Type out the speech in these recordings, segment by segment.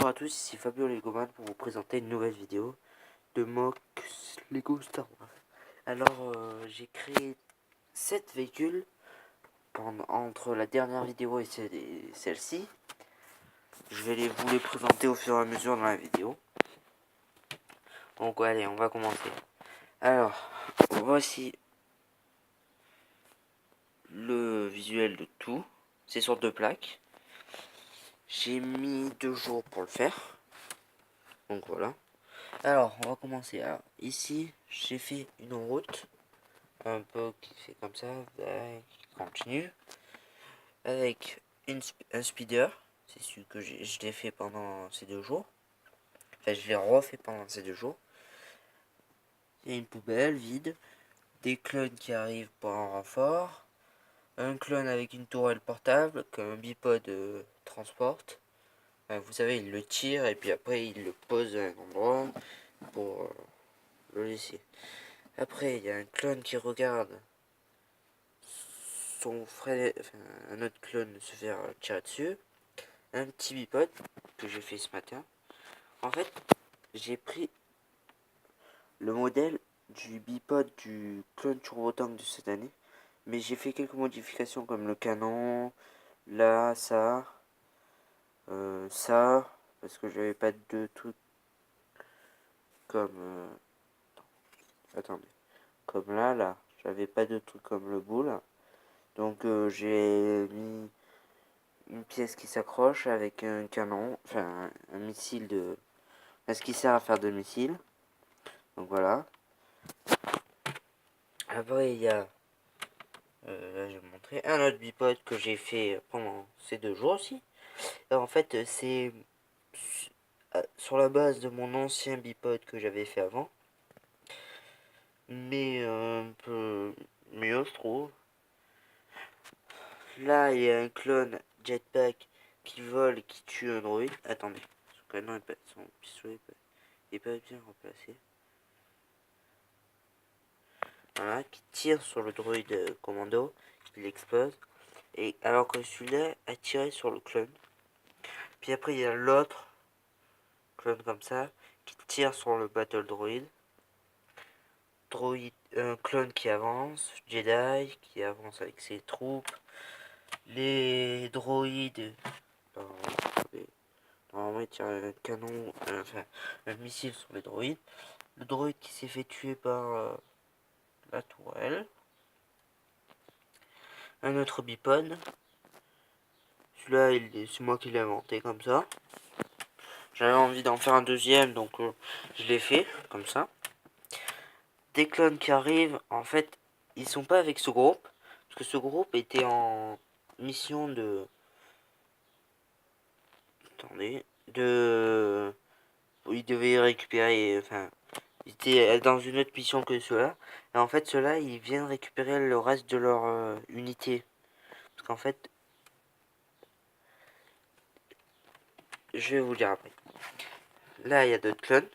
Bonjour à tous, ici Fabio Legoman pour vous présenter une nouvelle vidéo de mock Lego Star Wars. Alors, j'ai créé 7 véhicules entre la dernière vidéo et celle-ci. Je vais vous les présenter au fur et à mesure dans la vidéo. Donc, allez, on va commencer. Alors, voici le visuel de tout. C'est sur 2 plaques. J'ai mis 2 jours pour le faire. Donc, voilà. Alors, on va commencer. Alors, ici, j'ai fait une route un peu qui fait comme ça, qui continue, avec un speeder. C'est celui que je l'ai fait pendant ces 2 jours. Enfin, je l'ai refait pendant ces 2 jours. Il y a une poubelle vide, des clones qui arrivent pour un renfort, un clone avec une tourelle portable qu'un bipode transporte. Vous savez, il le tire et puis après il le pose à un endroit pour le laisser. Après, il y a un clone qui regarde son frère, enfin, un autre clone se faire tirer dessus. Un petit bipode que j'ai fait ce matin. En fait, j'ai pris le modèle du bipode du clone Turbo Tank de cette année, mais j'ai fait quelques modifications comme le canon, là, ça, parce que j'avais pas de trucs comme attendez, comme là, j'avais pas de trucs comme le boule, donc j'ai mis une pièce qui s'accroche avec un canon, enfin un missile de, ce qui sert à faire de missiles. Donc voilà. Après, il y a, là je vais vous montrer, un autre bipod que j'ai fait pendant ces 2 jours aussi. Et en fait, c'est sur la base de mon ancien bipod que j'avais fait avant. Mais un peu mieux, je trouve. Là, il y a un clone jetpack qui vole et qui tue un droïde. Attendez, son canon, son pistolet n'est pas bien remplacé. Voilà, qui tire sur le droïde commando, il explose. Et alors que celui-là a tiré sur le clone. Puis après, il y a l'autre clone comme ça qui tire sur le battle droid. Un clone qui avance, Jedi qui avance avec ses troupes. Les droïdes. Normalement, il tire un canon, enfin un missile sur les droïdes. Le droïde qui s'est fait tuer par la tourelle. Un autre bipod. Celui-là, c'est moi qui l'ai inventé comme ça. J'avais envie d'en faire un deuxième, donc je l'ai fait comme ça. Des clones qui arrivent, en fait, ils sont pas avec ce groupe, parce que ce groupe était en mission de... Attendez, de... Ils devaient récupérer, enfin, ils étaient dans une autre mission que ceux-là. Et en fait, ceux-là, ils viennent récupérer le reste de leur unité. Parce qu'en fait, je vais vous dire après. Là, il y a d'autres clones.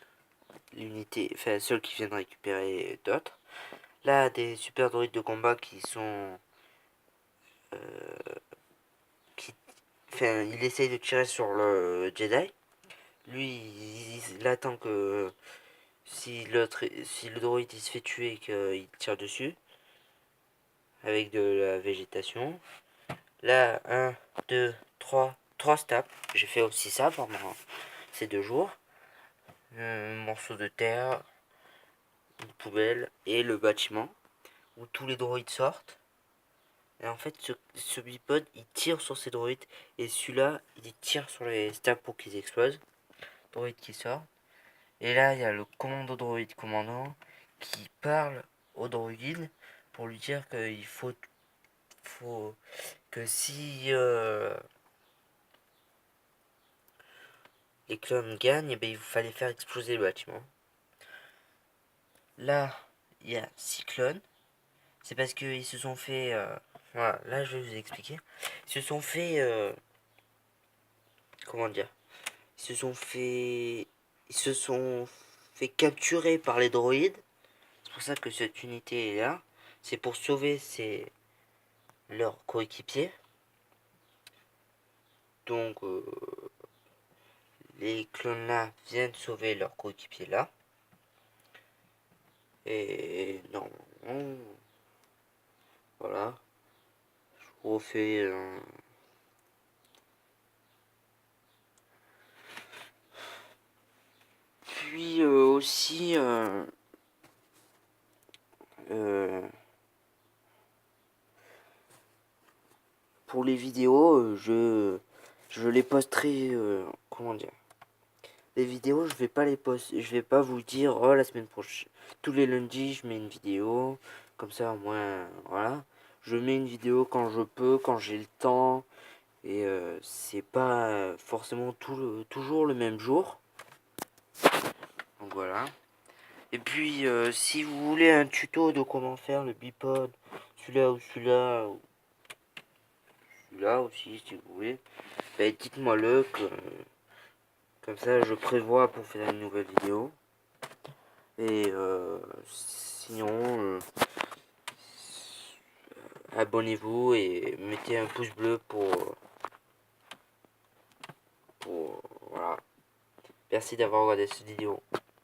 L'unité, enfin, ceux qui viennent récupérer d'autres. Là, des super droïdes de combat qui sont... Enfin, il essaye de tirer sur le Jedi. Lui, il attend que si le droïde il se fait tuer, qu'il tire dessus avec de la végétation. Là, 1, 2, 3 stabs. J'ai fait aussi ça pendant ces 2 jours. Un morceau de terre, une poubelle et le bâtiment où tous les droïdes sortent. Et en fait, ce bipod, il tire sur ces droïdes et celui-là, il tire sur les stabs pour qu'ils explosent. Droïde qui sort. Et là, il y a le commando droïde commandant qui parle au droïde pour lui dire qu'il faut que si les clones gagnent, eh ben, il fallait faire exploser le bâtiment. Là, il y a 6 clones. C'est parce qu'ils se sont fait... voilà, là je vais vous expliquer. Ils se sont fait... comment dire? Ils se sont fait capturer par les droïdes. C'est pour ça que cette unité est là. C'est pour sauver leurs coéquipiers. Donc, les clones là viennent sauver leur coéquipier là. Et non, voilà. Je vous refais puis aussi pour les vidéos, je les posterai. Comment dire? Les vidéos, je vais pas les poster. Je vais pas vous dire, oh, la semaine prochaine, tous les lundis, je mets une vidéo. Comme ça, au moins, voilà. Je mets une vidéo quand je peux, quand j'ai le temps. Et c'est pas forcément toujours le même jour. Donc voilà. Et puis, si vous voulez un tuto de comment faire le bipod, celui-là ou celui-là, ou celui-là aussi, si vous voulez, ben, dites-moi le. Comme ça, je prévois pour faire une nouvelle vidéo. Et sinon, abonnez-vous et mettez un pouce bleu pour voilà. Merci d'avoir regardé cette vidéo.